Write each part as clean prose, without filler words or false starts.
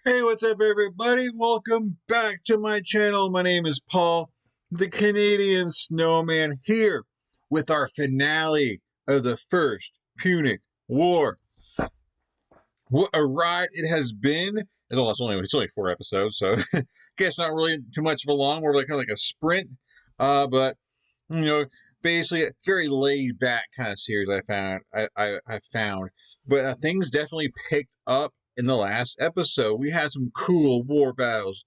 Hey, what's up, everybody? Welcome back to my channel. My name is Paul, the Canadian Snowman, here with our finale of the First Punic War. What a ride it has been! It's only 4 episodes, so I guess not really too much of a long, more like kind of like a sprint. But you know, basically a very laid back kind of series I found. But things definitely picked up in the last episode. We had some cool war battles,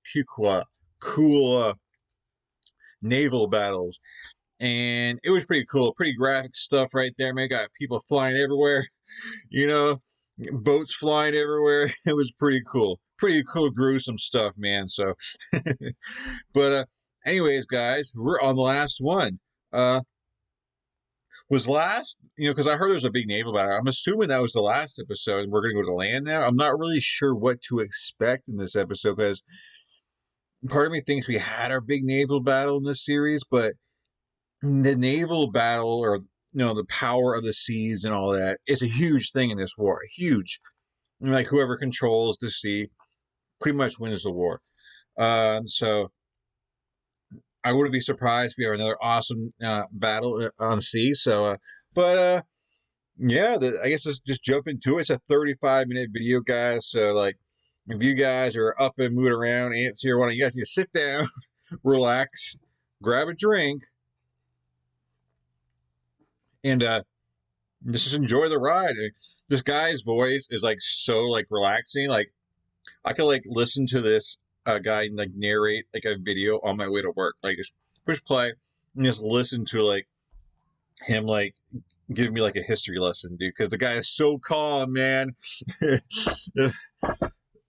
cool naval battles, and it was pretty cool. Pretty graphic stuff right there, man. Got people flying everywhere, you know, boats flying everywhere. It was pretty cool. Pretty cool, gruesome stuff, man. So, but anyways, guys, we're on the last one. Uh, was last, because I heard there was a big naval battle. I'm assuming that was the last episode, and we're going to go to land now. I'm not really sure what to expect in this episode because part of me thinks we had our big naval battle in this series, but the naval battle, or the power of the seas and all that, is a huge thing in this war. Huge. Like whoever controls the sea pretty much wins the war. So I wouldn't be surprised if we have another awesome battle on sea. So, yeah, I guess let's just jump into it. It's a 35-minute video, guys. So, like, if you guys are up and moving around, antsy or whatnot, you guys need to sit down, relax, grab a drink, and just enjoy the ride. This guy's voice is like so like relaxing. Like I could like listen to this guy like narrate like a video on my way to work. Like just push play and just listen to like him like give me like a history lesson, dude. Because the guy is so calm, man.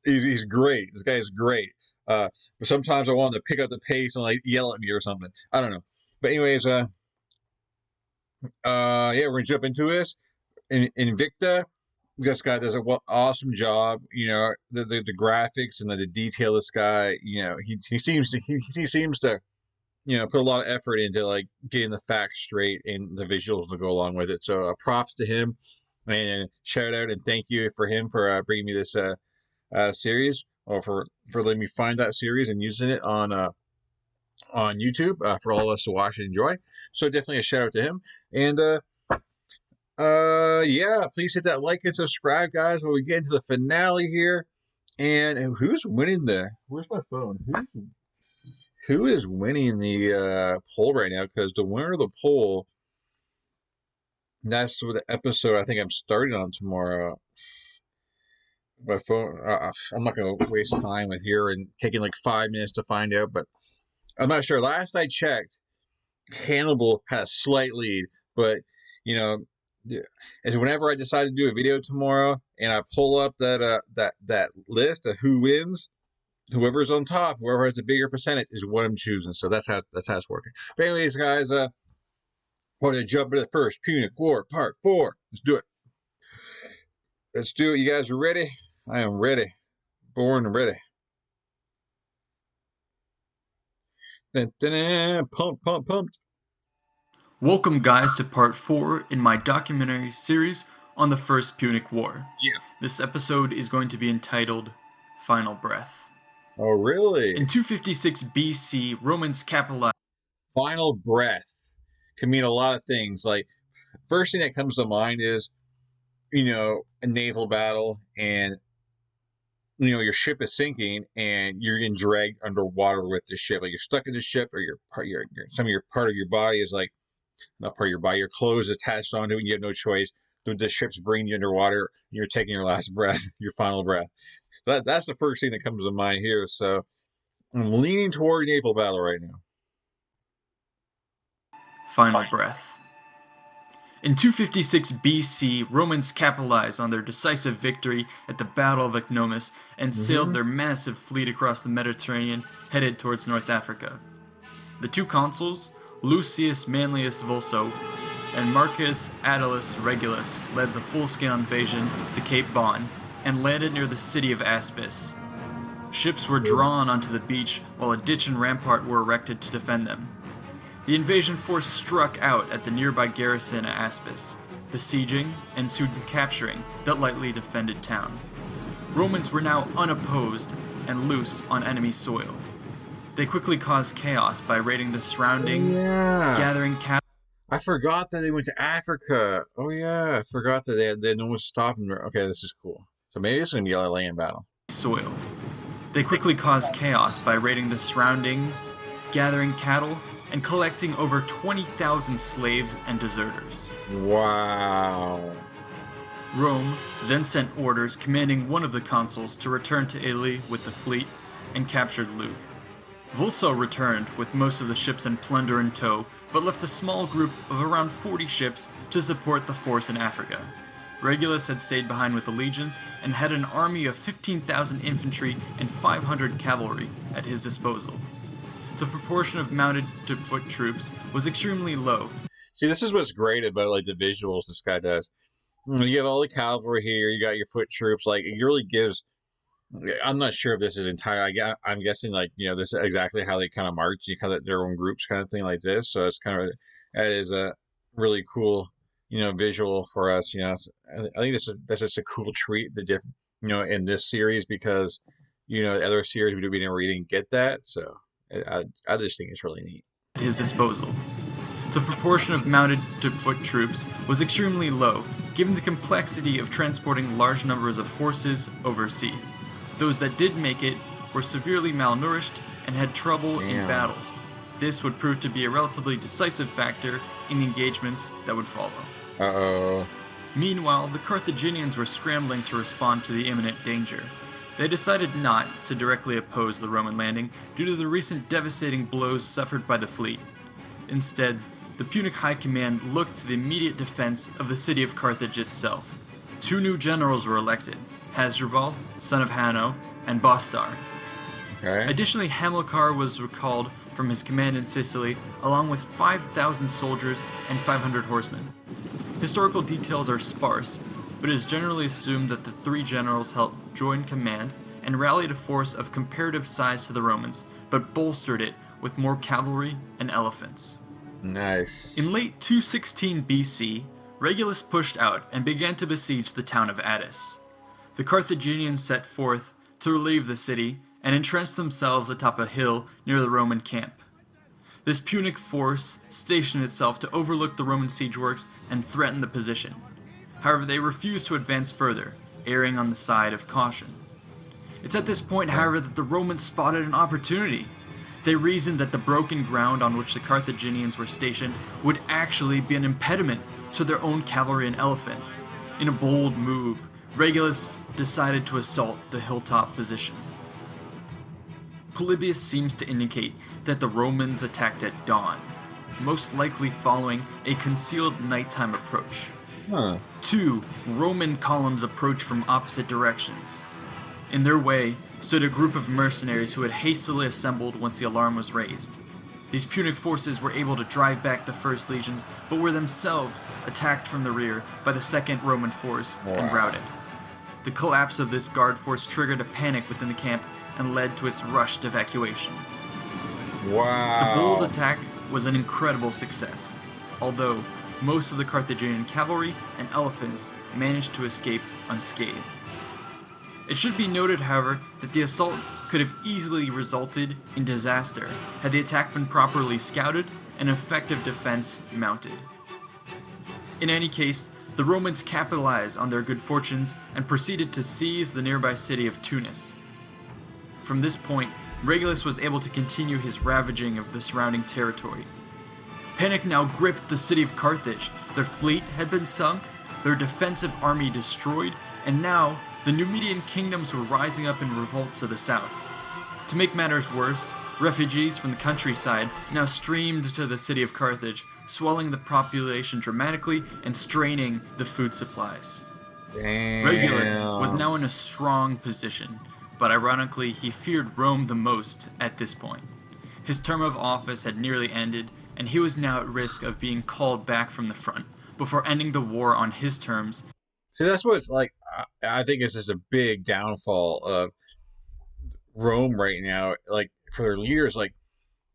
he's great. This guy is great. But sometimes I want him to pick up the pace and like yell at me or something. I don't know. But anyways, yeah, we're gonna jump into this. Invicta, this guy does an awesome job. The graphics and the detail. This guy, he seems to put a lot of effort into like getting the facts straight and the visuals to go along with it. So props to him, and shout out and thank you for him for bringing me this series, or for letting me find that series and using it on YouTube for all of us to watch and enjoy. So definitely a shout out to him. And yeah, please hit that like and subscribe, guys, when we get into the finale here. And who's winning where's my phone? Who is winning the poll right now? Because the winner of the poll, that's the episode I think I'm starting on tomorrow. My phone, I'm not going to waste time with here and taking like 5 minutes to find out, but I'm not sure. Last I checked, Hannibal had a slight lead, but as whenever I decide to do a video tomorrow and I pull up that list of who wins, whoever's on top, whoever has a bigger percentage is what I'm choosing. So that's how it's working. But anyways, guys, we're gonna jump into the First Punic War Part 4. Let's do it. Let's do it. You guys are ready? I am ready. Born and ready. Dun, dun, dun, pumped. Welcome, guys, to part 4 in my documentary series on the First Punic War. Yeah. This episode is going to be entitled Final Breath. Oh, really? In 256 BC, Romans capitalized. Final breath can mean a lot of things. Like, first thing that comes to mind is, a naval battle, and your ship is sinking and you're getting dragged underwater with the ship. Like you're stuck in the ship, or some of your part of your body is like not part of your body. Your clothes attached onto it, and you have no choice. The ship's bringing you underwater. And you're taking your last breath, your final breath. That's the first thing that comes to mind here. So I'm leaning toward naval battle right now. Final breath. In 256 BC, Romans capitalized on their decisive victory at the Battle of Ecnomus and sailed their massive fleet across the Mediterranean, headed towards North Africa. The two consuls, Lucius Manlius Vulso and Marcus Attalus Regulus, led the full-scale invasion to Cape Bon and landed near the city of Aspis. Ships were drawn onto the beach while a ditch and rampart were erected to defend them. The invasion force struck out at the nearby garrison at Aspis, besieging and soon capturing the lightly defended town. Romans were now unopposed and loose on enemy soil. They quickly caused chaos by raiding the surroundings, Yeah. gathering cattle. I forgot that they went to Africa. Oh yeah, I forgot that they had no one stopping them. Okay, this is cool. So maybe it's gonna be a land battle. Soil. They quickly caused chaos by raiding the surroundings, gathering cattle, and collecting over 20,000 slaves and deserters. Wow. Rome then sent orders commanding one of the consuls to return to Italy with the fleet and captured loot. Vulso returned with most of the ships and plunder in tow, but left a small group of around 40 ships to support the force in Africa. Regulus had stayed behind with the legions and had an army of 15,000 infantry and 500 cavalry at his disposal. The proportion of mounted to foot troops was extremely low. See, this is what's great about like the visuals this guy does. You have all the cavalry here. You got your foot troops. Like it really gives. I'm not sure if this is entire. I'm guessing like this is exactly how they kind of march. You kind of their own groups kind of thing like this. So it's kind of that is a really cool visual for us. I think that's just a cool treat. The different in this series because other series we didn't get that. So I just think it's really neat. At his disposal. The proportion of mounted to foot troops was extremely low, given the complexity of transporting large numbers of horses overseas. Those that did make it were severely malnourished and had trouble in battles. This would prove to be a relatively decisive factor in the engagements that would follow. Uh-oh. Meanwhile, the Carthaginians were scrambling to respond to the imminent danger. They decided not to directly oppose the Roman landing due to the recent devastating blows suffered by the fleet. Instead, the Punic High Command looked to the immediate defense of the city of Carthage itself. 2 new generals were elected, Hasdrubal, son of Hanno, and Bostar. Okay. Additionally, Hamilcar was recalled from his command in Sicily, along with 5,000 soldiers and 500 horsemen. Historical details are sparse, but it is generally assumed that the 3 generals helped join command and rallied a force of comparative size to the Romans, but bolstered it with more cavalry and elephants. Nice. In late 216 BC, Regulus pushed out and began to besiege the town of Attis. The Carthaginians set forth to relieve the city and entrenched themselves atop a hill near the Roman camp. This Punic force stationed itself to overlook the Roman siege works and threaten the position. However, they refused to advance further, erring on the side of caution. It's at this point, however, that the Romans spotted an opportunity. They reasoned that the broken ground on which the Carthaginians were stationed would actually be an impediment to their own cavalry and elephants. In a bold move, Regulus decided to assault the hilltop position. Polybius seems to indicate that the Romans attacked at dawn, most likely following a concealed nighttime approach. 2 Roman columns approached from opposite directions. In their way stood a group of mercenaries who had hastily assembled once the alarm was raised. These Punic forces were able to drive back the first legions, but were themselves attacked from the rear by the second Roman force and routed. The collapse of this guard force triggered a panic within the camp and led to its rushed evacuation. Wow. The bold attack was an incredible success, although most of the Carthaginian cavalry and elephants managed to escape unscathed. It should be noted, however, that the assault could have easily resulted in disaster had the attack been properly scouted and effective defense mounted. In any case, the Romans capitalized on their good fortunes and proceeded to seize the nearby city of Tunis. From this point, Regulus was able to continue his ravaging of the surrounding territory. Panic now gripped the city of Carthage. Their fleet had been sunk, their defensive army destroyed, and now the Numidian kingdoms were rising up in revolt to the south. To make matters worse, refugees from the countryside now streamed to the city of Carthage, swelling the population dramatically and straining the food supplies. Damn. Regulus was now in a strong position, but ironically he feared Rome the most at this point. His term of office had nearly ended, and he was now at risk of being called back from the front before ending the war on his terms. See, that's what it's like. I think it's just a big downfall of Rome right now. Like for their leaders, like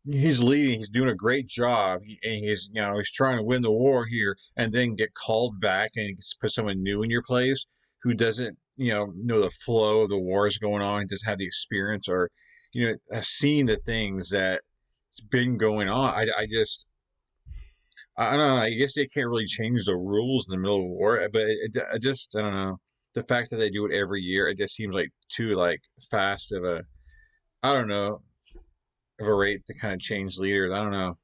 he's leading, he's doing a great job, and he's he's trying to win the war here, and then get called back and put someone new in your place who doesn't know the flow of the wars going on, just have the experience, or have seen the things that's been going on. I don't know. I guess they can't really change the rules in the middle of a war, but I just I don't know. The fact that they do it every year, it just seems like too like fast of a I don't know of a rate to kind of change leaders. I don't know.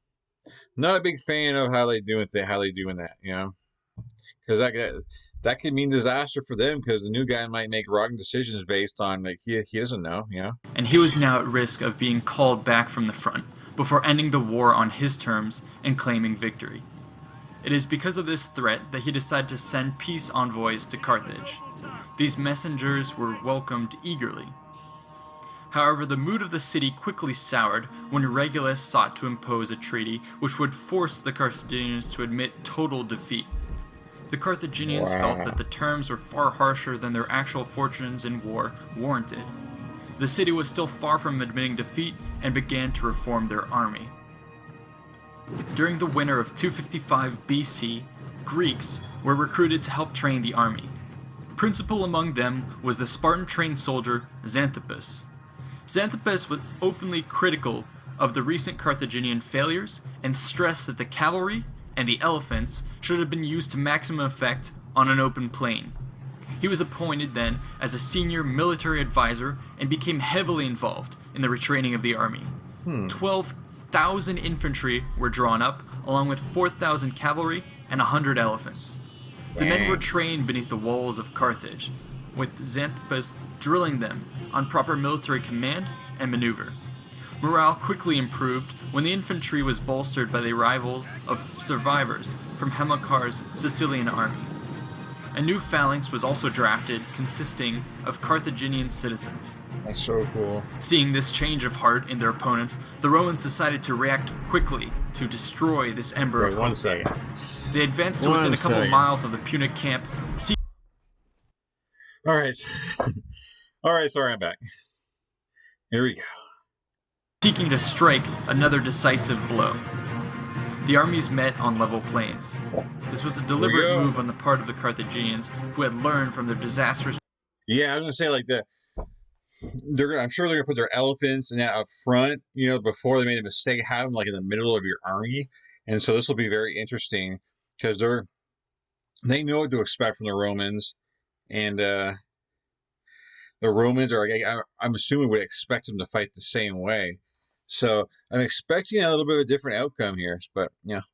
Not a big fan of how they doing that, because that could mean disaster for them because the new guy might make wrong decisions based on like he doesn't know. And he was now at risk of being called back from the front before ending the war on his terms and claiming victory. It is because of this threat that he decided to send peace envoys to Carthage. These messengers were welcomed eagerly. However, the mood of the city quickly soured when Regulus sought to impose a treaty which would force the Carthaginians to admit total defeat. The Carthaginians felt that the terms were far harsher than their actual fortunes in war warranted. The city was still far from admitting defeat and began to reform their army. During the winter of 255 BC, Greeks were recruited to help train the army. Principal among them was the Spartan-trained soldier Xanthippus. Xanthippus was openly critical of the recent Carthaginian failures and stressed that the cavalry and the elephants should have been used to maximum effect on an open plain. He was appointed then as a senior military advisor and became heavily involved in the retraining of the army. 12,000 infantry were drawn up, along with 4,000 cavalry and 100 elephants. The men were trained beneath the walls of Carthage, with Xanthippus drilling them on proper military command and maneuver. Morale quickly improved when the infantry was bolstered by the arrival of survivors from Hamilcar's Sicilian army. A new phalanx was also drafted, consisting of Carthaginian citizens. That's so cool. Seeing this change of heart in their opponents, the Romans decided to react quickly to destroy this ember of hope. 1 second. They advanced to within a couple miles of the Punic camp. All right. All right, sorry, I'm back. Here we go. Seeking to strike another decisive blow. The armies met on level plains. This was a deliberate move on the part of the Carthaginians, who had learned from their disastrous... Yeah, I was gonna say like I'm sure they're gonna put their elephants and that up front, before they made a mistake, have them like in the middle of your army, and so this will be very interesting because they know what to expect from the Romans, and the Romans are I'm assuming would expect them to fight the same way. So I'm expecting a little bit of a different outcome here, but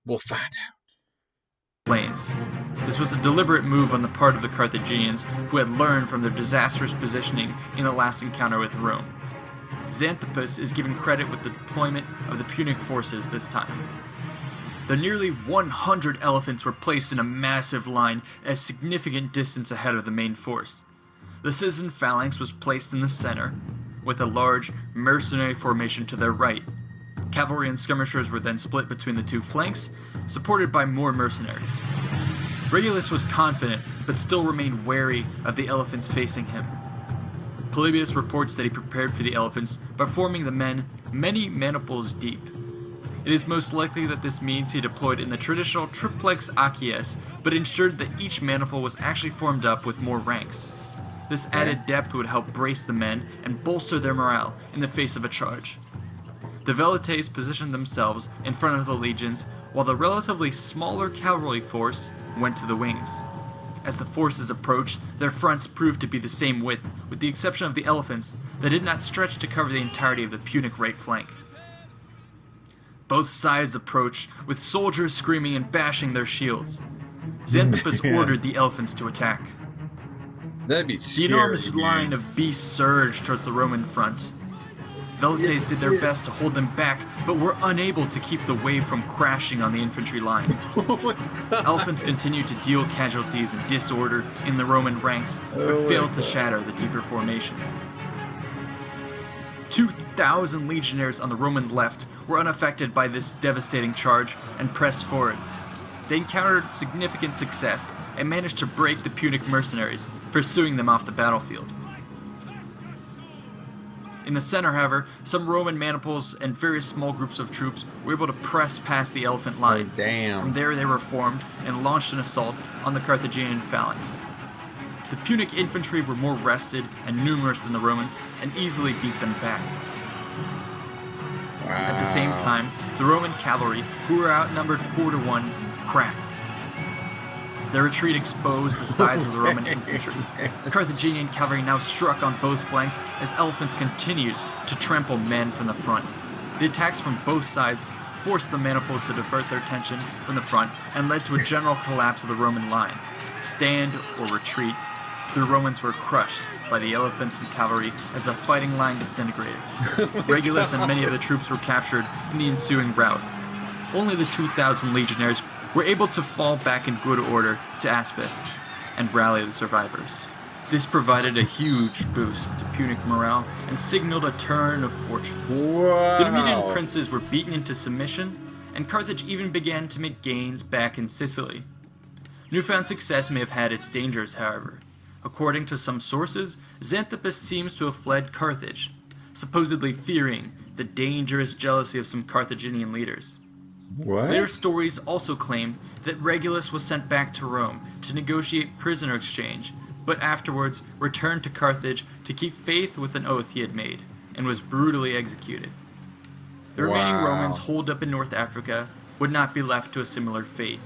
we'll find out. Plains. This was a deliberate move on the part of the Carthaginians, who had learned from their disastrous positioning in the last encounter with Rome. Xanthippus is given credit with the deployment of the Punic forces this time. The nearly 100 elephants were placed in a massive line at a significant distance ahead of the main force. The citizen phalanx was placed in the center, with a large mercenary formation to their right. Cavalry and skirmishers were then split between the two flanks, supported by more mercenaries. Regulus was confident, but still remained wary of the elephants facing him. Polybius reports that he prepared for the elephants by forming the men many maniples deep. It is most likely that this means he deployed in the traditional triplex acies, but ensured that each maniple was actually formed up with more ranks. This added depth would help brace the men and bolster their morale in the face of a charge. The velites positioned themselves in front of the legions, while the relatively smaller cavalry force went to the wings. As the forces approached, their fronts proved to be the same width, with the exception of the elephants that did not stretch to cover the entirety of the Punic right flank. Both sides approached, with soldiers screaming and bashing their shields. Xanthippus ordered the elephants to attack. That'd be scary, the enormous line of beasts surged towards the Roman front. Velites did their best to hold them back, but were unable to keep the wave from crashing on the infantry line. Elephants continued to deal casualties and disorder in the Roman ranks, but failed to shatter the deeper formations. 2,000 legionnaires on the Roman left were unaffected by this devastating charge and pressed forward. They encountered significant success and managed to break the Punic mercenaries, pursuing them off the battlefield. In the center, however, some Roman maniples and various small groups of troops were able to press past the elephant line. Damn. From there they were formed and launched an assault on the Carthaginian phalanx. The Punic infantry were more rested and numerous than the Romans, and easily beat them back. Wow. At the same time, the Roman cavalry, who were outnumbered 4-1, cracked. Their retreat exposed the sides of the Roman infantry. The Carthaginian cavalry now struck on both flanks as elephants continued to trample men from the front. The attacks from both sides forced the maniples to divert their attention from the front and led to a general collapse of the Roman line. Stand or retreat, the Romans were crushed by the elephants and cavalry as the fighting line disintegrated. Regulus and many of the troops were captured in the ensuing rout. Only the 2,000 legionaries were able to fall back in good order to Aspis and rally the survivors. This provided a huge boost to Punic morale and signaled a turn of fortune. Wow. The Numidian princes were beaten into submission, and Carthage even began to make gains back in Sicily. Newfound success may have had its dangers, however. According to some sources, Xanthippus seems to have fled Carthage, supposedly fearing the dangerous jealousy of some Carthaginian leaders. What? Later stories also claim that Regulus was sent back to Rome to negotiate prisoner exchange, but afterwards returned to Carthage to keep faith with an oath he had made, and was brutally executed. The remaining Romans holed up in North Africa would not be left to a similar fate.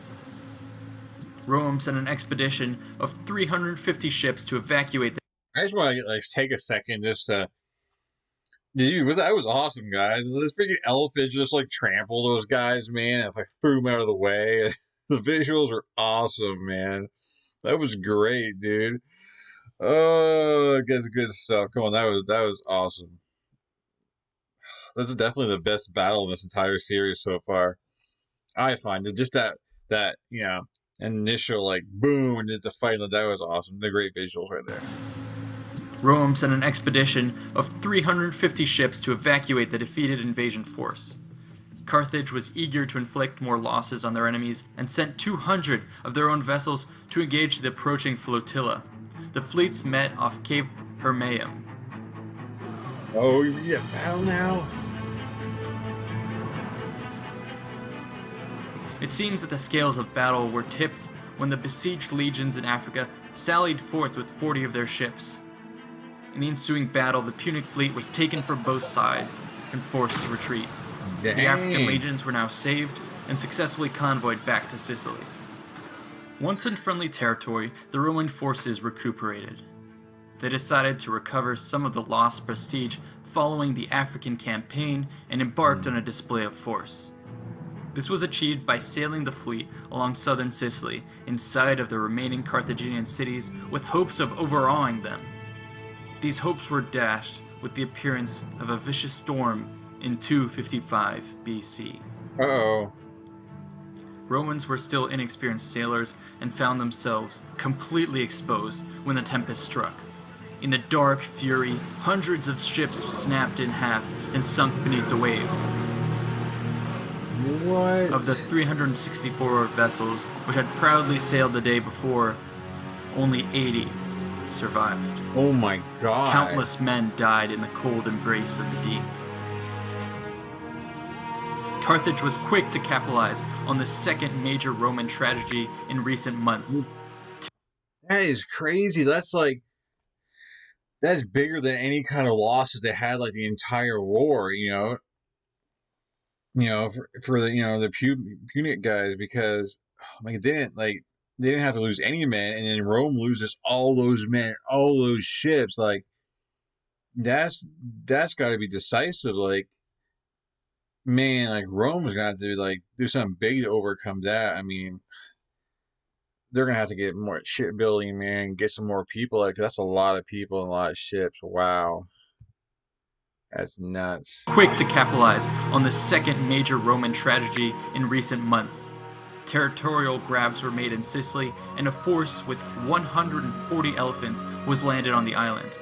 Rome sent an expedition of 350 ships to evacuate the... I just want to take a second just to... Dude, that was awesome, guys. This freaking elephant just trampled those guys, man. And threw them out of the way. The visuals were awesome, man. That was great, dude. Oh, that's good stuff. Come on, that was awesome. This is definitely the best battle in this entire series so far. I find it just that initial boom and just the fight, that was awesome. The great visuals right there. Rome sent an expedition of 350 ships to evacuate the defeated invasion force. Carthage was eager to inflict more losses on their enemies and sent 200 of their own vessels to engage the approaching flotilla. The fleets met off Cape Hermaeum. Oh, you get battle now? It seems that the scales of battle were tipped when the besieged legions in Africa sallied forth with 40 of their ships. In the ensuing battle, the Punic fleet was taken from both sides and forced to retreat. Dang. The African legions were now saved and successfully convoyed back to Sicily. Once in friendly territory, the Roman forces recuperated. They decided to recover some of the lost prestige following the African campaign and embarked on a display of force. This was achieved by sailing the fleet along southern Sicily in sight of the remaining Carthaginian cities with hopes of overawing them. These hopes were dashed with the appearance of a vicious storm in 255 BC. Uh-oh. Romans were still inexperienced sailors and found themselves completely exposed when the tempest struck. In the dark fury, hundreds of ships snapped in half and sunk beneath the waves. What? Of the 364 vessels which had proudly sailed the day before, only 80 survived. Oh my god. Countless men died in the cold embrace of the deep. Carthage was quick to capitalize on the second major Roman tragedy in recent months. That is crazy. That's bigger than any kind of losses they had the entire war, for the Punic guys, because they didn't have to lose any men, and then Rome loses all those men, all those ships. That's got to be decisive. Man, Rome's got to do something big to overcome that. I mean, they're gonna have to get more shipbuilding, man. Get some more people. That's a lot of people and a lot of ships. Wow, that's nuts. Quick to capitalize on the second major Roman tragedy in recent months. Territorial grabs were made in Sicily, and a force with 140 elephants was landed on the island.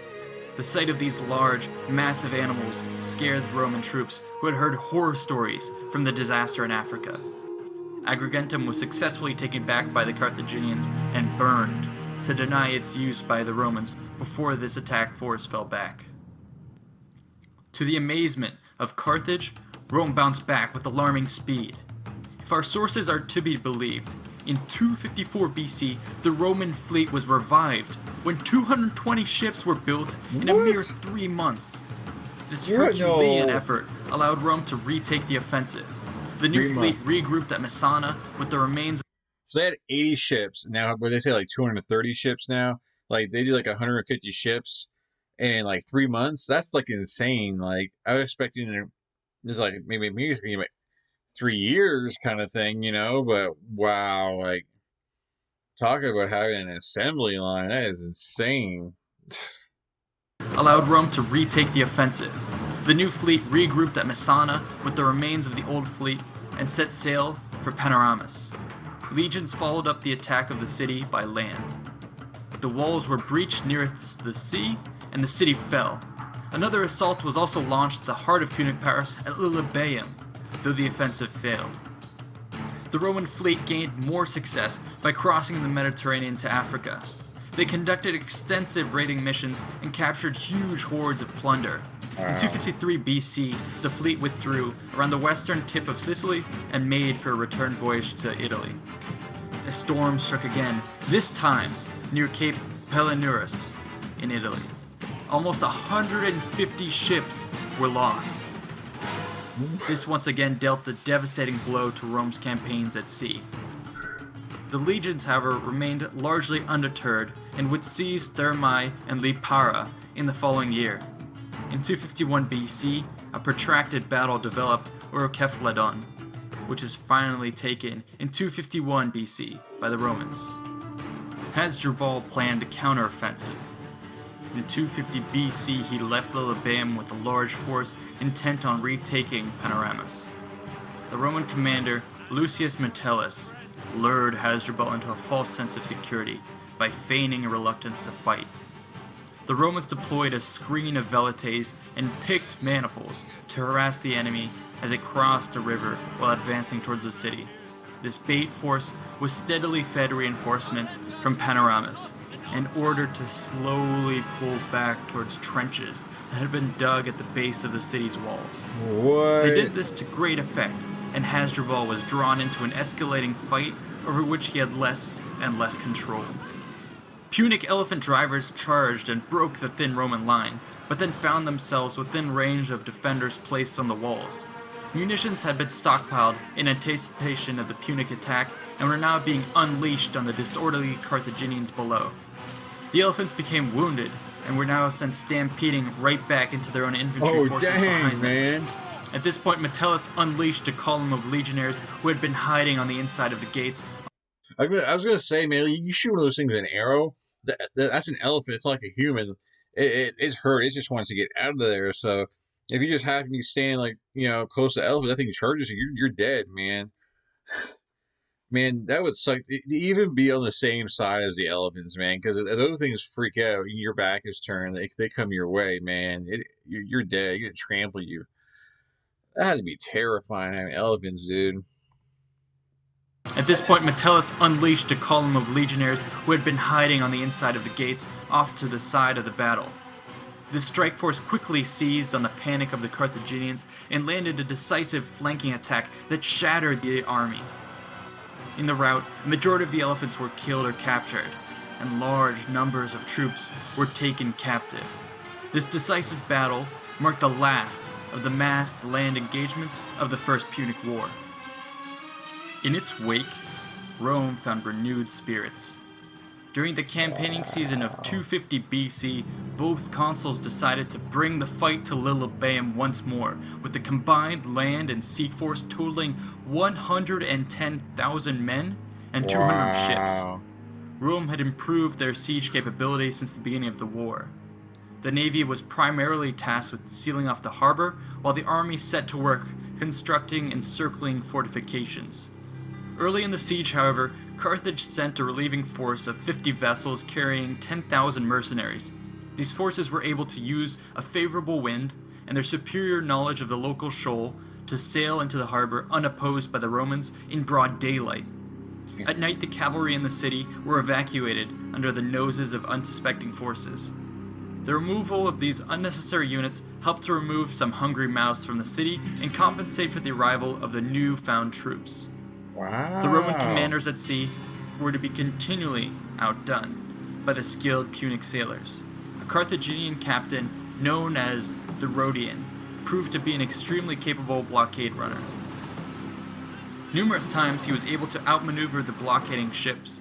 The sight of these large, massive animals scared the Roman troops who had heard horror stories from the disaster in Africa. Agrigentum was successfully taken back by the Carthaginians and burned to deny its use by the Romans before this attack force fell back. To the amazement of Carthage, Rome bounced back with alarming speed. If our sources are to be believed, In 254 BC, the Roman fleet was revived when 220 ships were built in a mere 3 months. This Herculean effort allowed Rome to retake the offensive. The new fleet regrouped at Messana with the remains. So they had 80 ships. Now, what they say, like 230 ships now? Like, they did like 150 ships in like 3 months? That's like insane. Like, I was expecting there's like maybe 3 years kind of thing, you know? But wow, like, talk about having an assembly line. That is insane. Allowed Rome to retake the offensive. The new fleet regrouped at Messana with the remains of the old fleet and set sail for Panormus. Legions followed up the attack of the city by land. The walls were breached nearest the sea, and the city fell. Another assault was also launched at the heart of Punic power at Lilybaeum, though the offensive failed. The Roman fleet gained more success by crossing the Mediterranean to Africa. They conducted extensive raiding missions and captured huge hordes of plunder. In 253 BC, the fleet withdrew around the western tip of Sicily and made for a return voyage to Italy. A storm struck again, this time near Cape Pellinurus in Italy. Almost 150 ships were lost. This once again dealt a devastating blow to Rome's campaigns at sea. The legions, however, remained largely undeterred and would seize Thermae and Lipara in the following year. In 251 BC, a protracted battle developed Orokephaledon, which is finally taken in 251 BC by the Romans. Hasdrubal planned a counteroffensive. In 250 BC, he left Lilybaeum with a large force intent on retaking Panormus. The Roman commander Lucius Metellus lured Hasdrubal into a false sense of security by feigning a reluctance to fight. The Romans deployed a screen of velites and picked maniples to harass the enemy as it crossed a river while advancing towards the city. This bait force was steadily fed reinforcements from Panormus and ordered to slowly pull back towards trenches that had been dug at the base of the city's walls. What? They did this to great effect, and Hasdrubal was drawn into an escalating fight over which he had less and less control. Punic elephant drivers charged and broke the thin Roman line, but then found themselves within range of defenders placed on the walls. Munitions had been stockpiled in anticipation of the Punic attack and were now being unleashed on the disorderly Carthaginians below. The elephants became wounded and were now sent stampeding right back into their own infantry forces behind them. Man. At this point, Metellus unleashed a column of legionnaires who had been hiding on the inside of the gates. I was gonna say, man, you shoot one of those things with an arrow. That's an elephant. It's not like a human. It's hurt. It just wants to get out of there. So if you just happen to be standing like close to the elephant, that thing charges you. You're dead, man. Man, that would suck to even be on the same side as the elephants, man. Because if those things freak out, your back is turned. They come your way, man. You're dead. You're gonna trample you. That had to be terrifying having elephants, dude. At this point, Metellus unleashed a column of legionnaires who had been hiding on the inside of the gates off to the side of the battle. This strike force quickly seized on the panic of the Carthaginians and landed a decisive flanking attack that shattered the army. In the rout, the majority of the elephants were killed or captured, and large numbers of troops were taken captive. This decisive battle marked the last of the massed land engagements of the First Punic War. In its wake, Rome found renewed spirits. During the campaigning season of 250 BC, both consuls decided to bring the fight to Lilybaeum once more, with the combined land and sea force totaling 110,000 men and 200 ships. Rome had improved their siege capability since the beginning of the war. The navy was primarily tasked with sealing off the harbor, while the army set to work constructing encircling fortifications. Early in the siege, however, Carthage sent a relieving force of 50 vessels carrying 10,000 mercenaries. These forces were able to use a favorable wind and their superior knowledge of the local shoal to sail into the harbor unopposed by the Romans in broad daylight. At night, the cavalry in the city were evacuated under the noses of unsuspecting forces. The removal of these unnecessary units helped to remove some hungry mouths from the city and compensate for the arrival of the newfound troops. The Roman Wow. commanders at sea were to be continually outdone by the skilled Punic sailors. A Carthaginian captain known as the Rhodian proved to be an extremely capable blockade runner. Numerous times he was able to outmaneuver the blockading ships.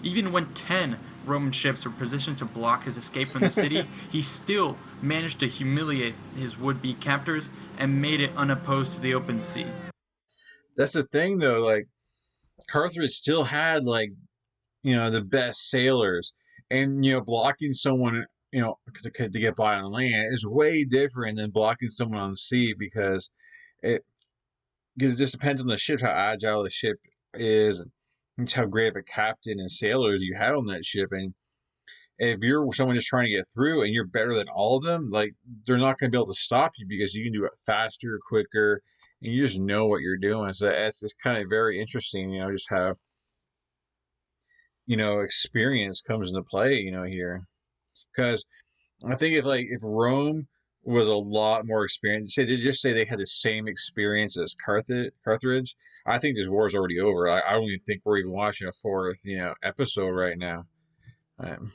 Even when 10 Roman ships were positioned to block his escape from the city, he still managed to humiliate his would-be captors and made it unopposed to the open sea. That's the thing, though. Like, Carthage still had, like, the best sailors, and blocking someone, to get by on land is way different than blocking someone on the sea, because it because it just depends on the ship, how agile the ship is, and how great of a captain and sailors you had on that ship. And if you're someone just trying to get through and you're better than all of them, like, they're not going to be able to stop you because you can do it faster, quicker, and you just know what you're doing. So that's just kind of very interesting, just how experience comes into play, here. Because I think if Rome was a lot more experienced, say they just say they had the same experience as Carthage, I think this war's already over. I don't even think we're even watching a fourth, episode right now. Um,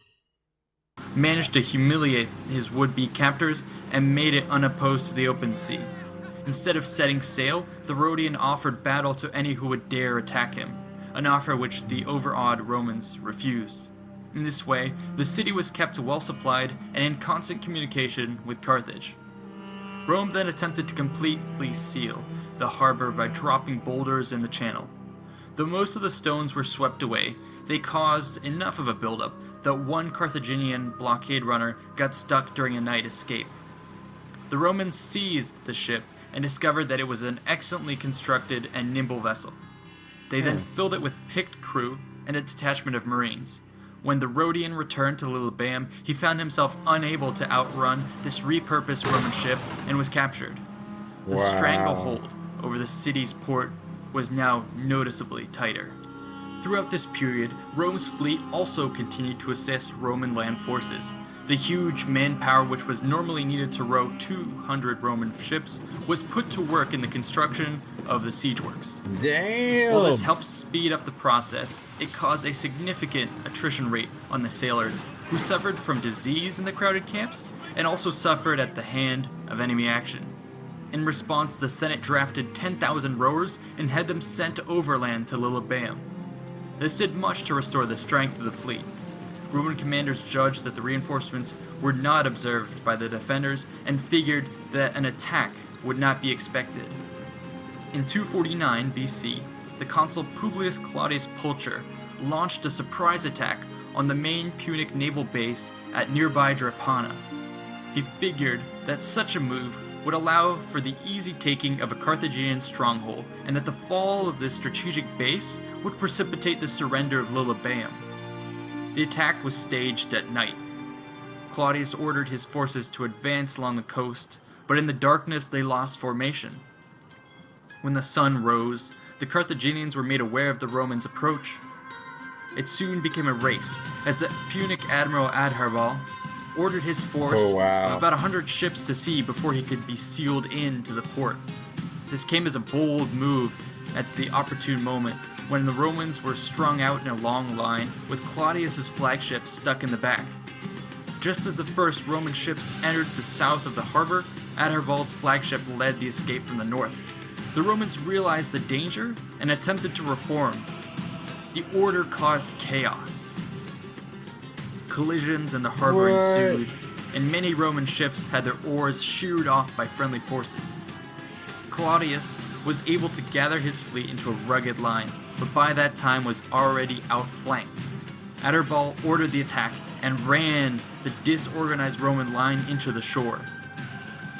Managed to humiliate his would-be captors and made it unopposed to the open sea. Instead of setting sail, the Rhodian offered battle to any who would dare attack him, an offer which the overawed Romans refused. In this way, the city was kept well supplied and in constant communication with Carthage. Rome then attempted to completely seal the harbor by dropping boulders in the channel. Though most of the stones were swept away, they caused enough of a buildup that one Carthaginian blockade runner got stuck during a night escape. The Romans seized the ship and discovered that it was an excellently constructed and nimble vessel. They then filled it with picked crew and a detachment of marines. When the Rhodian returned to Lilybaeum, he found himself unable to outrun this repurposed Roman ship and was captured. The wow. stranglehold over the city's port was now noticeably tighter. Throughout this period, Rome's fleet also continued to assist Roman land forces. The huge manpower which was normally needed to row 200 Roman ships was put to work in the construction of the siege works. Damn. While this helped speed up the process, it caused a significant attrition rate on the sailors, who suffered from disease in the crowded camps and also suffered at the hand of enemy action. In response, the Senate drafted 10,000 rowers and had them sent overland to Lilybaeum. This did much to restore the strength of the fleet. Roman commanders judged that the reinforcements were not observed by the defenders and figured that an attack would not be expected. In 249 BC, the consul Publius Claudius Pulcher launched a surprise attack on the main Punic naval base at nearby Drepana. He figured that such a move would allow for the easy taking of a Carthaginian stronghold, and that the fall of this strategic base would precipitate the surrender of Lilybaeum. The attack was staged at night. Claudius ordered his forces to advance along the coast, but in the darkness they lost formation. When the sun rose, the Carthaginians were made aware of the Romans' approach. It soon became a race, as the Punic admiral Adherbal ordered his force of about 100 ships to sea before he could be sealed in to the port. This came as a bold move at the opportune moment, when the Romans were strung out in a long line, with Claudius's flagship stuck in the back. Just as the first Roman ships entered the south of the harbor, Adherbal's flagship led the escape from the north. The Romans realized the danger and attempted to reform. The order caused chaos. Collisions in the harbor ensued, and many Roman ships had their oars sheared off by friendly forces. Claudius was able to gather his fleet into a rugged line, but by that time was already outflanked. Adherbal ordered the attack and ran the disorganized Roman line into the shore.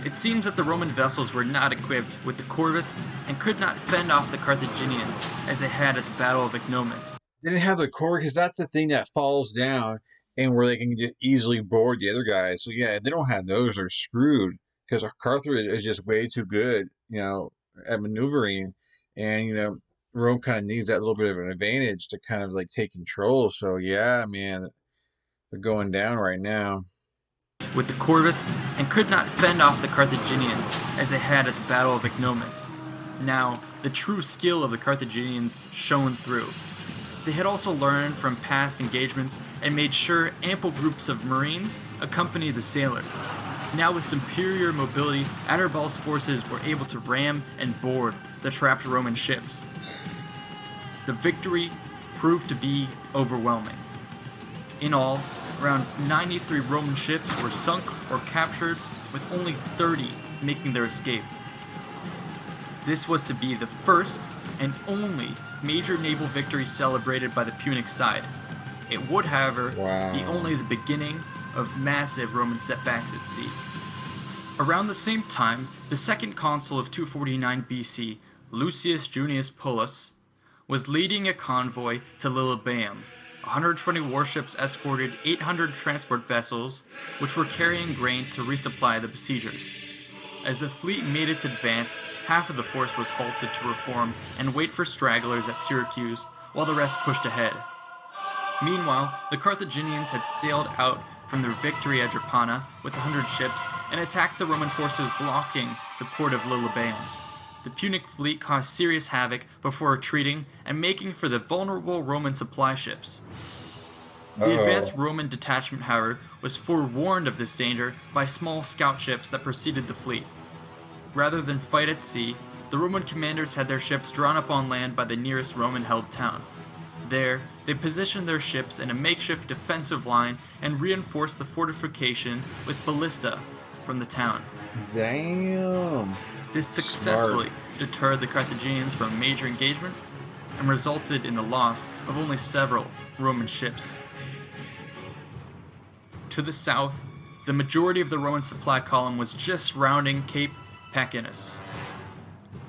It seems that the Roman vessels were not equipped with the corvus and could not fend off the Carthaginians as they had at the Battle of Icnomus. They didn't have the core, because that's the thing that falls down and where they can just easily board the other guys. So yeah, if they don't have those, they're screwed, because Carthage is just way too good, at maneuvering, and Rome kind of needs that little bit of an advantage to kind of like take control. So yeah, man, they're going down right now. With the corvus and could not fend off the Carthaginians as they had at the Battle of Icnomus. Now, the true skill of the Carthaginians shone through. They had also learned from past engagements and made sure ample groups of marines accompanied the sailors. Now with superior mobility, Adherbal's forces were able to ram and board the trapped Roman ships. The victory proved to be overwhelming. In all, around 93 Roman ships were sunk or captured, with only 30 making their escape. This was to be the first and only major naval victory celebrated by the Punic side. It would, however, be only the beginning of massive Roman setbacks at sea. Around the same time, the second consul of 249 BC, Lucius Junius Pullus, was leading a convoy to Lilybaeum. 120 warships escorted 800 transport vessels, which were carrying grain to resupply the besiegers. As the fleet made its advance, half of the force was halted to reform and wait for stragglers at Syracuse, while the rest pushed ahead. Meanwhile, the Carthaginians had sailed out from their victory at Drepana with 100 ships and attacked the Roman forces blocking the port of Lilybaeum. The Punic fleet caused serious havoc before retreating and making for the vulnerable Roman supply ships. The advanced Roman detachment, however, was forewarned of this danger by small scout ships that preceded the fleet. Rather than fight at sea, the Roman commanders had their ships drawn up on land by the nearest Roman-held town. There, they positioned their ships in a makeshift defensive line and reinforced the fortification with ballista from the town. Damn. This successfully deterred the Carthaginians from a major engagement and resulted in the loss of only several Roman ships. To the south, the majority of the Roman supply column was just rounding Cape Pacinus.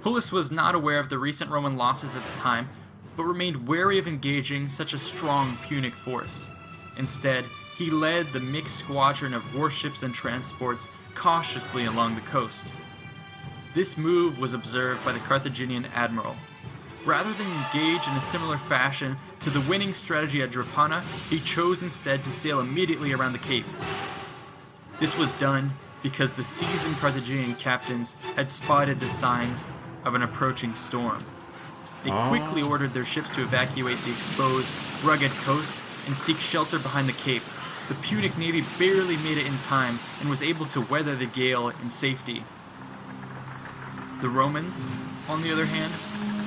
Pullus was not aware of the recent Roman losses at the time, but remained wary of engaging such a strong Punic force. Instead, he led the mixed squadron of warships and transports cautiously along the coast. This move was observed by the Carthaginian admiral. Rather than engage in a similar fashion to the winning strategy at Drepana, he chose instead to sail immediately around the cape. This was done because the seasoned Carthaginian captains had spotted the signs of an approaching storm. They quickly ordered their ships to evacuate the exposed, rugged coast and seek shelter behind the cape. The Punic navy barely made it in time and was able to weather the gale in safety. The Romans, on the other hand,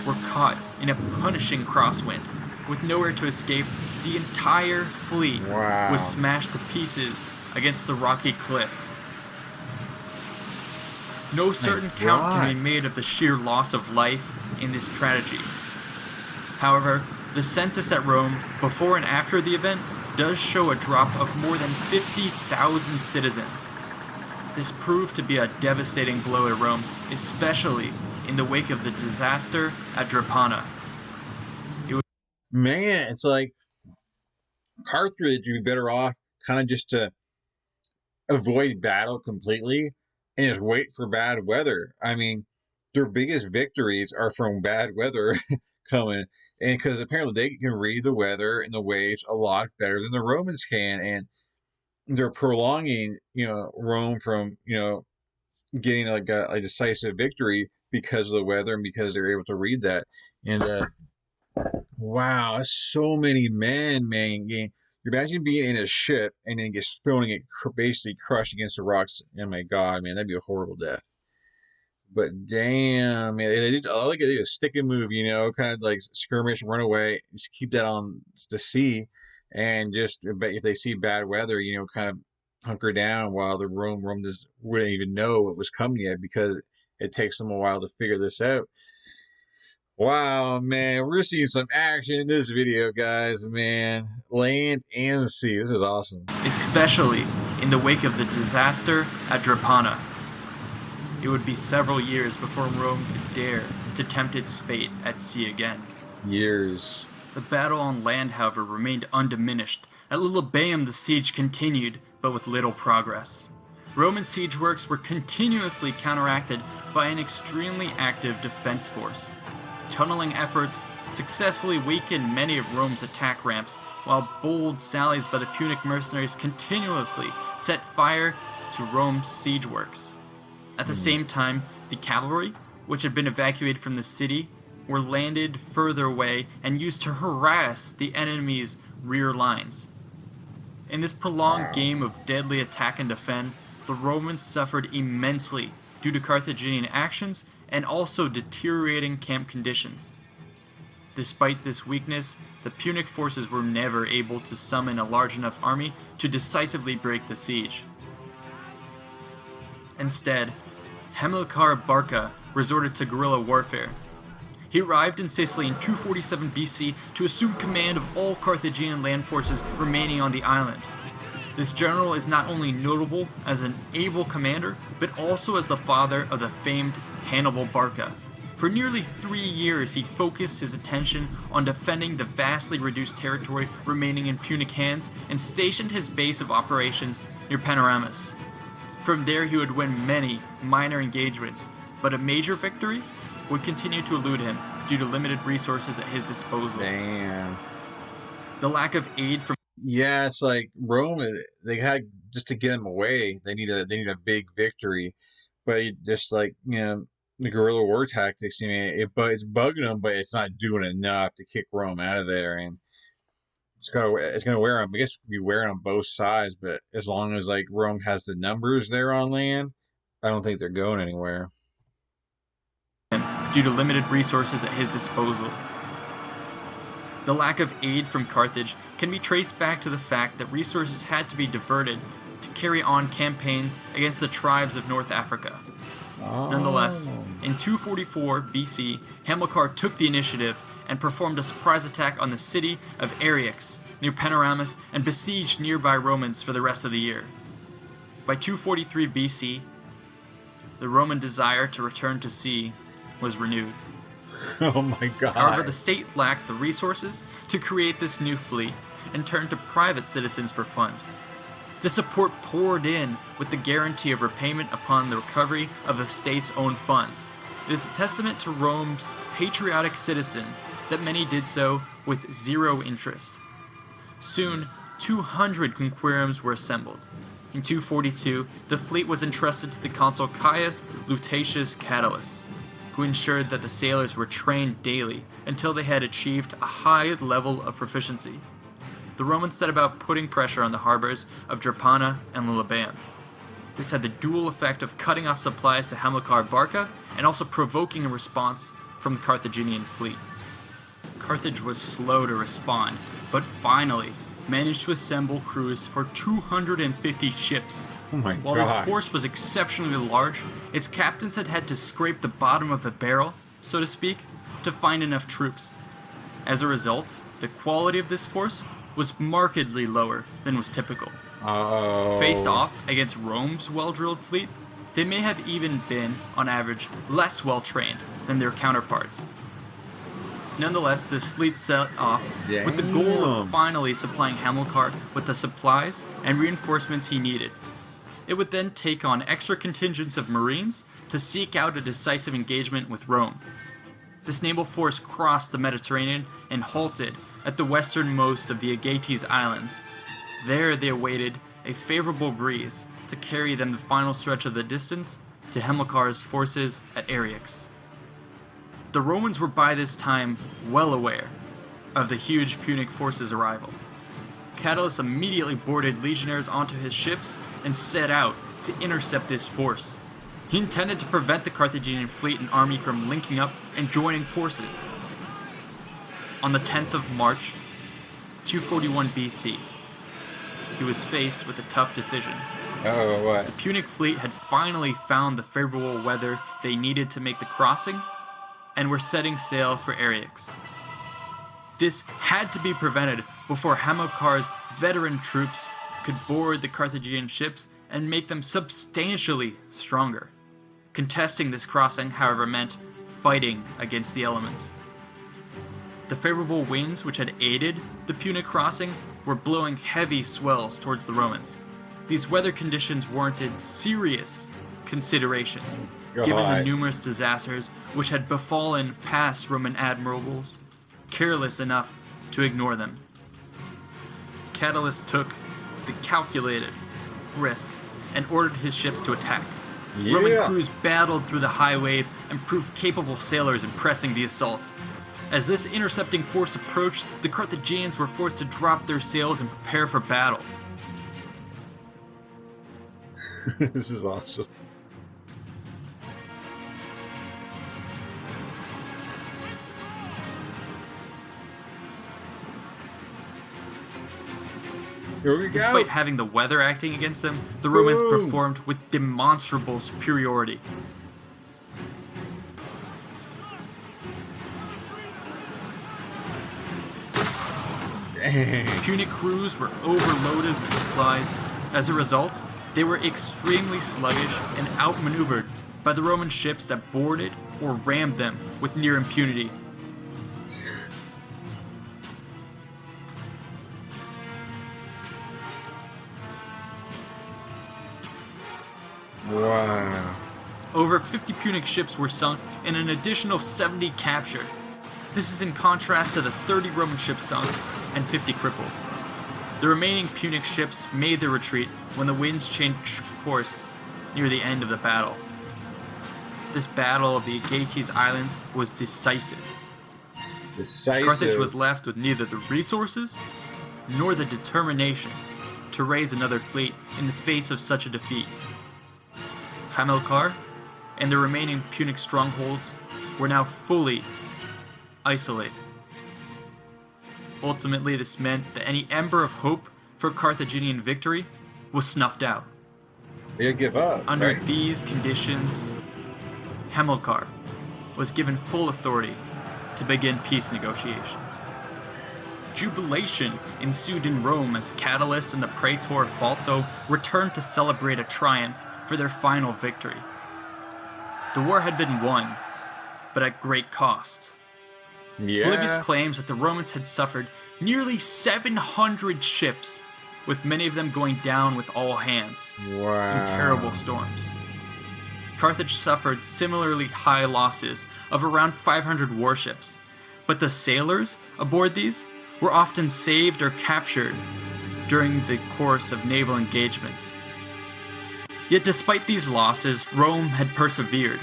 were caught in a punishing crosswind. With nowhere to escape, the entire fleet was smashed to pieces against the rocky cliffs. No certain count can be made of the sheer loss of life in this tragedy. However, the census at Rome, before and after the event, does show a drop of more than 50,000 citizens. This proved to be a devastating blow to Rome, especially in the wake of the disaster at Drepana. Man, it's like Carthage would be better off kind of just to avoid battle completely and just wait for bad weather. I mean, their biggest victories are from bad weather coming, and because apparently they can read the weather and the waves a lot better than the Romans can, and they're prolonging, Rome from, getting like a decisive victory because of the weather and because they're able to read that. And wow, that's so many men, man. You imagine being in a ship and then just thrown and get basically crushed against the rocks. Oh my God, man, that'd be a horrible death. But damn, man, all they do is stick and move, kind of like skirmish, run away, just keep that on the sea, and just but if they see bad weather, kind of hunker down while the Rome just wouldn't even know what was coming yet because it takes them a while to figure this out. Wow, man, we're seeing some action in this video, guys, man. Land and sea, this is awesome. Especially in the wake of the disaster at Drepana. It would be several years before Rome could dare to tempt its fate at sea again. Years. The battle on land, however, remained undiminished. At Lilybaeum, the siege continued, but with little progress. Roman siege works were continuously counteracted by an extremely active defense force. Tunneling efforts successfully weakened many of Rome's attack ramps, while bold sallies by the Punic mercenaries continuously set fire to Rome's siege works. At the same time, the cavalry which had been evacuated from the city, were landed further away and used to harass the enemy's rear lines. In this prolonged game of deadly attack and defend, the Romans suffered immensely due to Carthaginian actions and also deteriorating camp conditions. Despite this weakness, the Punic forces were never able to summon a large enough army to decisively break the siege. Instead, Hamilcar Barca resorted to guerrilla warfare. He arrived in Sicily in 247 BC to assume command of all Carthaginian land forces remaining on the island. This general is not only notable as an able commander, but also as the father of the famed Hannibal Barca. For nearly 3 years, he focused his attention on defending the vastly reduced territory remaining in Punic hands and stationed his base of operations near Panormus. From there, he would win many minor engagements, but a major victory would continue to elude him due to limited resources at his disposal. Damn. The lack of aid from Yeah, it's like Rome. They had just to get him away. They need a big victory, but just like the guerrilla war tactics. It's bugging them, but it's not doing enough to kick Rome out of there, and it's gonna wear them. I guess be wearing on both sides, but as long as like Rome has the numbers there on land, I don't think they're going anywhere. due to limited resources at his disposal. The lack of aid from Carthage can be traced back to the fact that resources had to be diverted to carry on campaigns against the tribes of North Africa. Nonetheless, in 244 BC, Hamilcar took the initiative and performed a surprise attack on the city of Arioch near Panormus and besieged nearby Romans for the rest of the year. By 243 BC, the Roman desire to return to sea was renewed. Oh my god. However, the state lacked the resources to create this new fleet and turned to private citizens for funds. The support poured in with the guarantee of repayment upon the recovery of the state's own funds. It is a testament to Rome's patriotic citizens that many did so with zero interest. Soon, 200 conquirums were assembled. In 242, the fleet was entrusted to the consul Caius Lutatius Catulus, who ensured that the sailors were trained daily until they had achieved a high level of proficiency. The Romans set about putting pressure on the harbors of Drepana and Lilybaeum. This had the dual effect of cutting off supplies to Hamilcar Barca and also provoking a response from the Carthaginian fleet. Carthage was slow to respond, but finally managed to assemble crews for 250 ships. Oh my While god. this force was exceptionally large, its captains had had to scrape the bottom of the barrel, so to speak, to find enough troops. As a result, the quality of this force was markedly lower than was typical. Faced off against Rome's well-drilled fleet, they may have even been, on average, less well-trained than their counterparts. Nonetheless, this fleet set off with the goal of finally supplying Hamilcar with the supplies and reinforcements he needed. It would then take on extra contingents of Marines to seek out a decisive engagement with Rome. This naval force crossed the Mediterranean and halted at the westernmost of the Aegates Islands. There they awaited a favorable breeze to carry them the final stretch of the distance to Hamilcar's forces at Arioch. The Romans were by this time well aware of the huge Punic force's arrival. Catulus immediately boarded legionaries onto his ships and set out to intercept this force. He intended to prevent the Carthaginian fleet and army from linking up and joining forces. On the 10th of March, 241 BC, he was faced with a tough decision. Oh, what? The Punic fleet had finally found the favorable weather they needed to make the crossing and were setting sail for Arioch. This had to be prevented before Hamilcar's veteran troops could board the Carthaginian ships and make them substantially stronger. Contesting this crossing, however, meant fighting against the elements. The favorable winds which had aided the Punic crossing were blowing heavy swells towards the Romans. These weather conditions warranted serious consideration, given the numerous disasters which had befallen past Roman admirals, careless enough to ignore them. Catulus took the calculated risk and ordered his ships to attack. Roman Yeah. crews battled through the high waves and proved capable sailors in pressing the assault. As this intercepting force approached, the Carthaginians were forced to drop their sails and prepare for battle. This is awesome. Here we go. Despite having the weather acting against them, the Romans Boom. performed with demonstrable superiority. Dang. Punic crews were overloaded with supplies. As a result, they were extremely sluggish and outmaneuvered by the Roman ships that boarded or rammed them with near impunity. Wow. Over 50 Punic ships were sunk and an additional 70 captured. This is in contrast to the 30 Roman ships sunk and 50 crippled. The remaining Punic ships made their retreat when the winds changed course near the end of the battle. This battle of the Aegaetes Islands was decisive. Carthage was left with neither the resources nor the determination to raise another fleet in the face of such a defeat. Hamilcar and the remaining Punic strongholds were now fully isolated. Ultimately, this meant that any ember of hope for Carthaginian victory was snuffed out. They give up. Under right? these conditions, Hamilcar was given full authority to begin peace negotiations. Jubilation ensued in Rome as Catulus and the praetor Falto returned to celebrate a triumph for their final victory. The war had been won, but at great cost. Yeah. Polybius claims that the Romans had suffered nearly 700 ships, with many of them going down with all hands Wow. in terrible storms. Carthage suffered similarly high losses of around 500 warships, but the sailors aboard these were often saved or captured during the course of naval engagements. Yet despite these losses, Rome had persevered.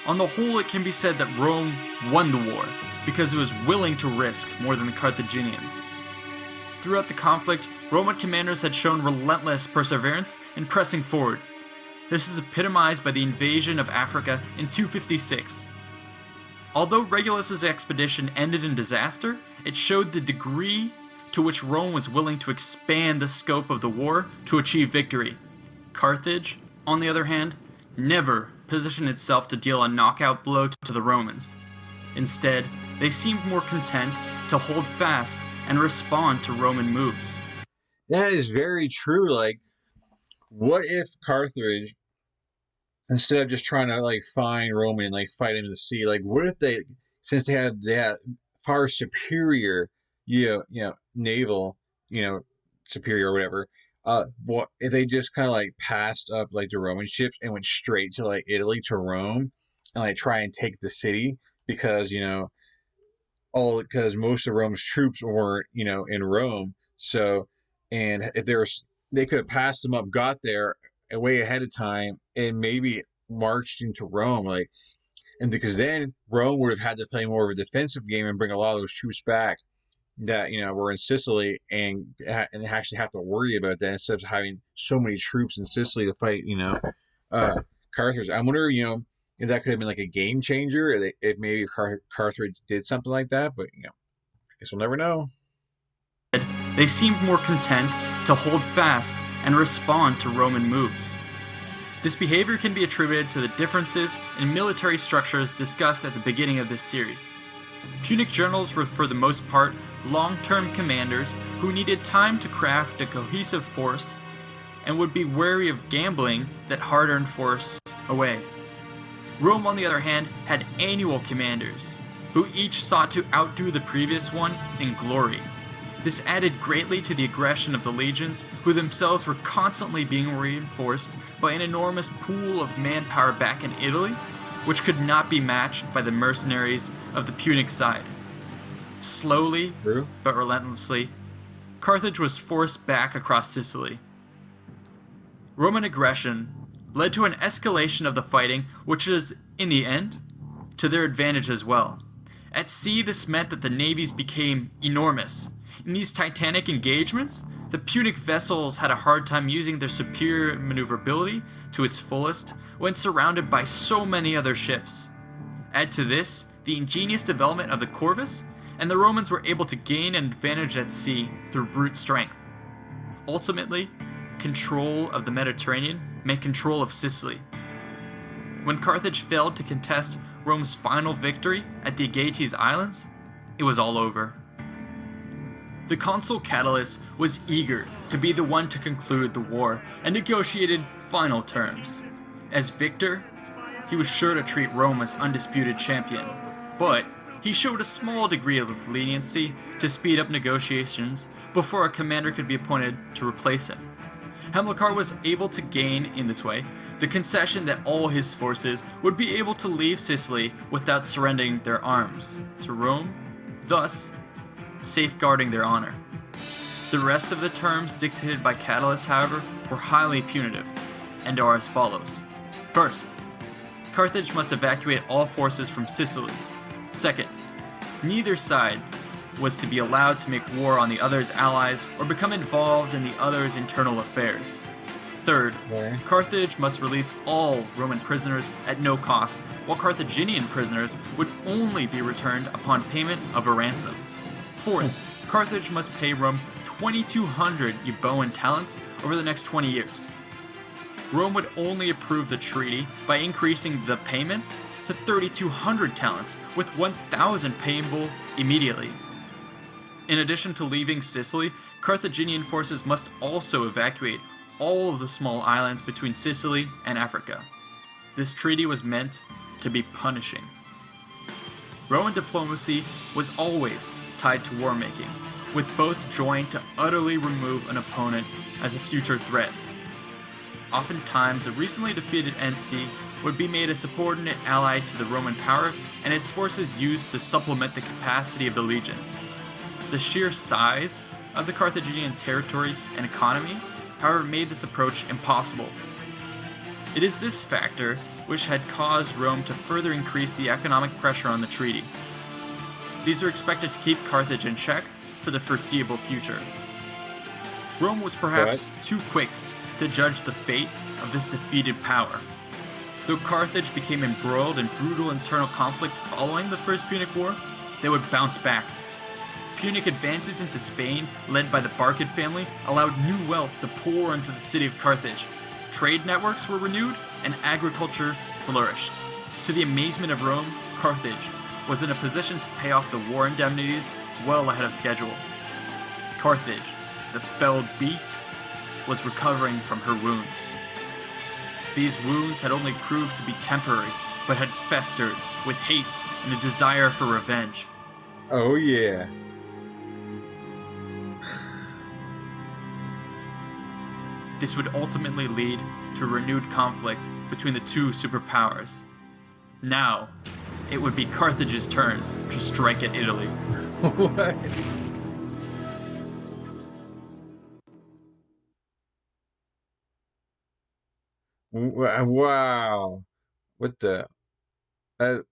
On the whole, it can be said that Rome won the war because it was willing to risk more than the Carthaginians. Throughout the conflict, Roman commanders had shown relentless perseverance in pressing forward. This is epitomized by the invasion of Africa in 256. Although Regulus's expedition ended in disaster, it showed the degree to which Rome was willing to expand the scope of the war to achieve victory. Carthage, on the other hand, never positioned itself to deal a knockout blow to the Romans. Instead, they seemed more content to hold fast and respond to Roman moves. That is very true. Like, what if Carthage, instead of just trying to like find Roman and like fight him in the sea, like what if they, since they had that far superior, naval, superior or whatever, what if they just kind of like passed up like the Roman ships and went straight to like Italy to Rome and like try and take the city because because most of Rome's troops weren't in Rome. So, and if they could have passed them up, got there way ahead of time, and maybe marched into Rome, like, and because then Rome would have had to play more of a defensive game and bring a lot of those troops back that were in Sicily and actually have to worry about that instead of having so many troops in Sicily to fight Carthage. I wonder if that could have been like a game changer, if maybe Carthage did something like that, but I guess we'll never know. They seemed more content to hold fast and respond to Roman moves. This behavior can be attributed to the differences in military structures discussed at the beginning of this series. Punic generals were for the most part long-term commanders who needed time to craft a cohesive force and would be wary of gambling that hard-earned force away. Rome, on the other hand, had annual commanders who each sought to outdo the previous one in glory. This added greatly to the aggression of the legions, who themselves were constantly being reinforced by an enormous pool of manpower back in Italy, which could not be matched by the mercenaries of the Punic side. Slowly, but relentlessly, Carthage was forced back across Sicily. Roman aggression led to an escalation of the fighting, which was, in the end, to their advantage as well. At sea, this meant that the navies became enormous. In these titanic engagements, the Punic vessels had a hard time using their superior maneuverability to its fullest when surrounded by so many other ships. Add to this the ingenious development of the Corvus, and the Romans were able to gain an advantage at sea through brute strength. Ultimately, control of the Mediterranean meant control of Sicily. When Carthage failed to contest Rome's final victory at the Aegates Islands, it was all over. The consul Catulus was eager to be the one to conclude the war and negotiated final terms. As victor, he was sure to treat Rome as undisputed champion, but he showed a small degree of leniency to speed up negotiations before a commander could be appointed to replace him. Hamilcar was able to gain, in this way, the concession that all his forces would be able to leave Sicily without surrendering their arms to Rome, thus safeguarding their honor. The rest of the terms dictated by Catulus, however, were highly punitive, and are as follows. First, Carthage must evacuate all forces from Sicily. Second, neither side was to be allowed to make war on the other's allies or become involved in the other's internal affairs. Third, Carthage must release all Roman prisoners at no cost, while Carthaginian prisoners would only be returned upon payment of a ransom. Fourth, Carthage must pay Rome 2,200 Euboean talents over the next 20 years. Rome would only approve the treaty by increasing the payments to 3,200 talents, with 1,000 payable immediately. In addition to leaving Sicily, Carthaginian forces must also evacuate all of the small islands between Sicily and Africa. This treaty was meant to be punishing. Roman diplomacy was always tied to war making, with both joined to utterly remove an opponent as a future threat. Oftentimes, a recently defeated entity would be made a subordinate ally to the Roman power, and its forces used to supplement the capacity of the legions. The sheer size of the Carthaginian territory and economy, however, made this approach impossible. It is this factor which had caused Rome to further increase the economic pressure on the treaty. These were expected to keep Carthage in check for the foreseeable future. Rome was perhaps too quick to judge the fate of this defeated power. Though Carthage became embroiled in brutal internal conflict following the First Punic War, they would bounce back. Punic advances into Spain, led by the Barcid family, allowed new wealth to pour into the city of Carthage. Trade networks were renewed, and agriculture flourished. To the amazement of Rome, Carthage was in a position to pay off the war indemnities well ahead of schedule. Carthage, the felled beast, was recovering from her wounds. These wounds had only proved to be temporary, but had festered with hate and a desire for revenge. Oh yeah. This would ultimately lead to renewed conflict between the two superpowers. Now, it would be Carthage's turn to strike at Italy. What? Wow. What the? Dang,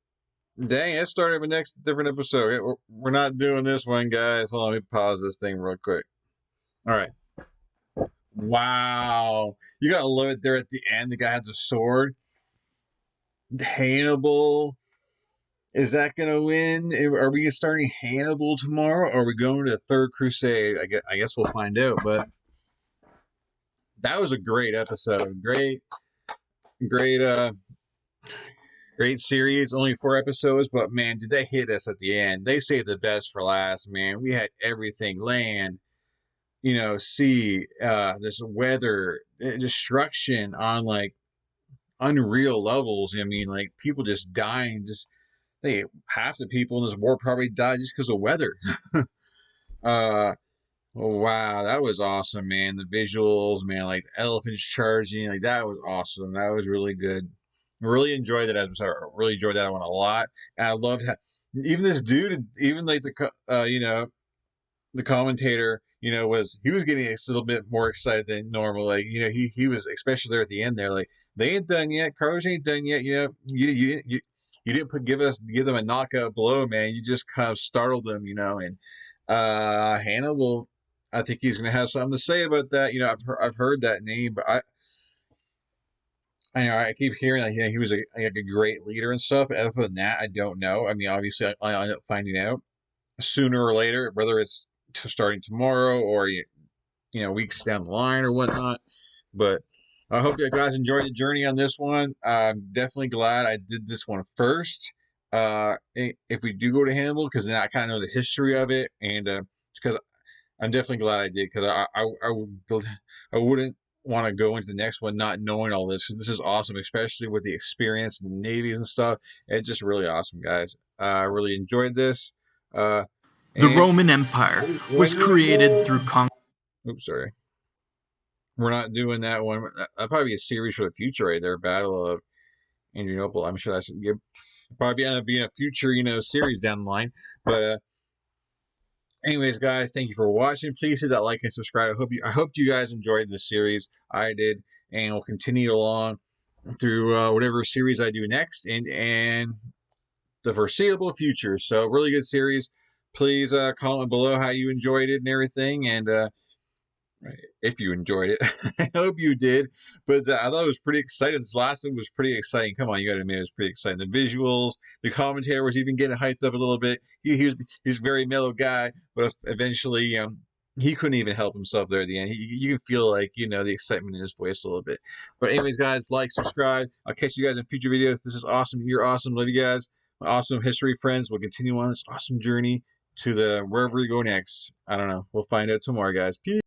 that started a next different episode. We're not doing this one, guys. Hold on, let me pause this thing real quick. All right. Wow. You gotta love it there at the end. The guy has a sword. Hannibal. Is that gonna win? Are we starting Hannibal tomorrow? Or are we going to the Third Crusade? I guess we'll find out. But that was a great episode. Great great series. Only 4 episodes, but man, did they hit us at the end. They saved the best for last, man. We had everything: land, sea, this weather, destruction on like unreal levels. I mean, like people just dying. Half the people in this war probably died just because of weather. Wow, that was awesome, man. The visuals, man, like the elephants charging, like that was awesome. That was really good. I really enjoyed that episode. I really enjoyed that one a lot. And I loved how even this dude, even like the commentator, he was getting a little bit more excited than normal. Like, he was, especially there at the end there, like, they ain't done yet. Carlos ain't done yet. You know, you didn't give them a knockout blow, man. You just kind of startled them, you know. And Hannibal, I think he's going to have something to say about that. You know, I've heard that name, but I know I keep hearing that he was like a great leader and stuff. But other than that, I don't know. I mean, obviously, I end up finding out sooner or later, whether it's starting tomorrow or weeks down the line or whatnot. But I hope you guys enjoyed the journey on this one. I'm definitely glad I did this one first. If we do go to Hannibal, because then I kind of know the history of it, and because I'm definitely glad I did, because I wouldn't want to go into the next one not knowing all this. This is awesome, especially with the experience and the navies and stuff. It's just really awesome, guys. I really enjoyed this. Uh, The and Roman Empire when was you want to created go, through oops, sorry. We're not doing that one. That'll probably be a series for the future, right there. Battle of Adrianople. I'm sure that's probably end up being a future, series down the line. But anyways, guys, thank you for watching. Please hit that like and subscribe. I hope you guys enjoyed this series. I did, and we'll continue along through whatever series I do next, and the foreseeable future. So, really good series. Please comment below how you enjoyed it and everything, and if you enjoyed it. I hope you did. But I thought it was pretty exciting. This last one was pretty exciting. Come on, you got to admit it was pretty exciting. The visuals, the commentator was even getting hyped up a little bit. He's a very mellow guy, but eventually he couldn't even help himself there at the end. You can feel like, the excitement in his voice a little bit. But anyways, guys, like, subscribe. I'll catch you guys in future videos. This is awesome. You're awesome. Love you guys. My awesome history friends. We'll continue on this awesome journey to the wherever we go next. I don't know. We'll find out tomorrow, guys. Peace.